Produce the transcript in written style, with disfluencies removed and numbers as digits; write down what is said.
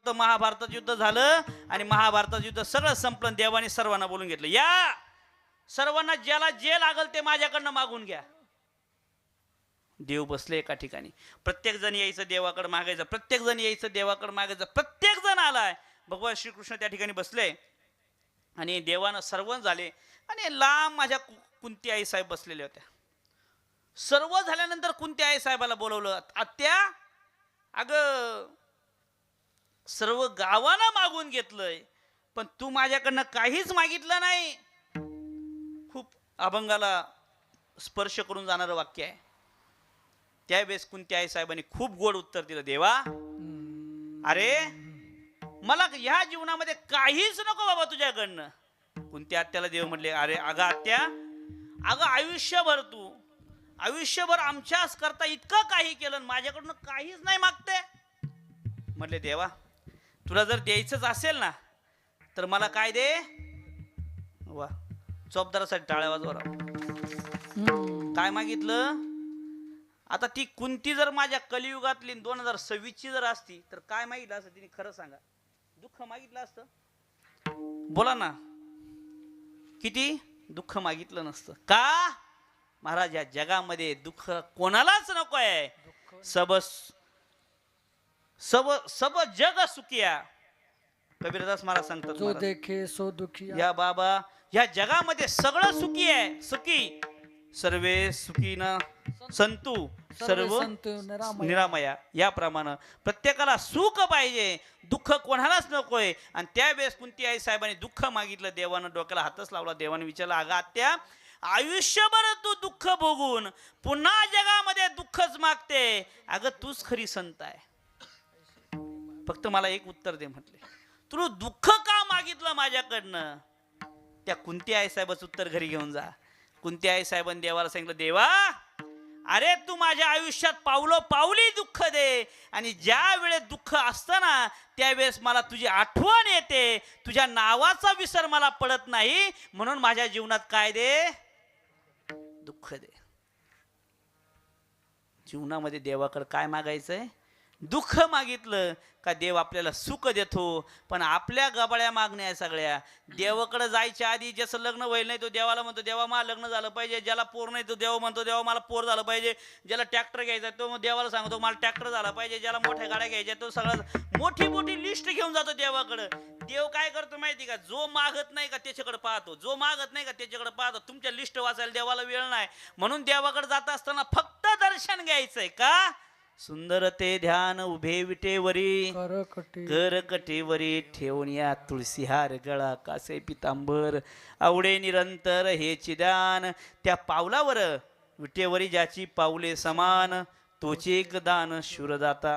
तर महाभारताचं युद्ध झालं आणि महाभारताचं युद्ध सगळं संपलं. देवाने सर्वांना बोलून घेतलं, या सर्वांना ज्याला जे लागल ते माझ्याकडनं मागून घ्या. देव बसले एका ठिकाणी. प्रत्येक जण यायचं देवाकडे मागायचं, प्रत्येक जण यायचं देवाकडे मागायचं, प्रत्येक जण आलाय. भगवान श्रीकृष्ण त्या ठिकाणी बसले आणि देवानं सर्व झाले आणि लांब माझ्या कुंती आई साहेब बसलेल्या होत्या. सर्व झाल्यानंतर कुंती आई साहेबाला बोलवलं. आत्या, अगं सर्व गावानं मागून घेतलंय पण तू माझ्याकडनं काहीच मागितलं नाही. खूप अभंगाला स्पर्श करून जाणारं वाक्य आहे. त्यावेळेस कुंती आई साहेबांनी खूप गोड उत्तर दिलं, देवा अरे मला ह्या जीवनामध्ये काहीच नको बाबा तुझ्याकडनं. कुंती आत्याला देव म्हटले, अरे अगं आत्या, अगं आयुष्यभर आमच्याच करता इतकं काही केलं, माझ्याकडनं काहीच नाही मागते. म्हटले, देवा तुला जर द्यायचंच असेल ना तर मला काय दे. वा, चौपदारासाठी टाळ्या वाजवा. काय मागितलं? आता ती कुंती जर माझ्या कलियुगातली 2026 जर असती तर काय मागितलं असतं तिने? खरं सांगा, दुःख मागितलं असतं? बोला ना, किती दुःख मागितलं नसतं का? महाराज, या जगामध्ये दुःख कोणालाच नको आहे. सब जग सुखिया. कबीरदास महाराज सांगतात, जो देखे सो दुखी. या बाबा, या जगामध्ये सगळं सुखी आहे. सुखी सर्वे सुखी न संतु सर्व निरामया. याप्रमाणे प्रत्येकाला सुख पाहिजे, दुःख कोणालाच नकोय. आणि त्यावेळेस कुंती आई साहेबांनी दुःख मागितलं. देवानं डोक्याला हातच लावला. देवाने विचारलं, अगं आत्या, आयुष्यभर तू दुःख भोगून पुन्हा जगामध्ये दुःखच मागते. अगं तूच खरी संत आहे. फक्त मला एक उत्तर दे. म्हटले, तू दुःख का मागितलं माझ्याकडनं? त्या कुंती आई साहेबाचं उत्तर घरी घेऊन जा. कुंती आई साहेबांनी देवाला सांगितलं, देवा अरे तू माझ्या आयुष्यात पावली दुःख दे, आणि ज्या वेळेस दुःख असतं ना त्यावेळेस मला तुझी आठवण येते, तुझ्या नावाचा विसर मला पडत नाही, म्हणून माझ्या जीवनात काय दे? दुःख दे. जीवनामध्ये देवाकडे काय मागायचंय? दुःख मागितलं का देव आपल्याला सुख देतो. पण आपल्या गबाळ्या मागण्या आहे सगळ्या. देवाकडे जायच्या आधी ज्याचं लग्न व्हायला नाही तो देवाला म्हणतो, देवा मला लग्न झालं पाहिजे. ज्याला पोर नाही तो देवा म्हणतो, देवा मला पोर झालं पाहिजे. ज्याला ट्रॅक्टर घ्यायचा तो देवाला सांगतो मला ट्रॅक्टर झाला पाहिजे. ज्याला मोठ्या गाड्या घ्यायच्या तो सगळं मोठी लिस्ट घेऊन जातो देवाकडे. देव काय करतो माहिती का? जो मागत नाही का त्याच्याकडे पाहतो, जो मागत नाही का त्याच्याकडे पाहतो. तुमच्या लिस्ट वाचायला देवाला वेळ नाही, म्हणून देवाकडे जात असताना फक्त दर्शन घ्यायचंय का? सुंदर ते ध्यान उभे विटेवरी, कर कटेवरी ठेवून या तुळशी हार गळा कासे पितांबर, आवडे निरंतर हे चिदान. त्या पावलावर विटेवरी ज्याची पाऊले समान, तोचे एक दान शूरदाता.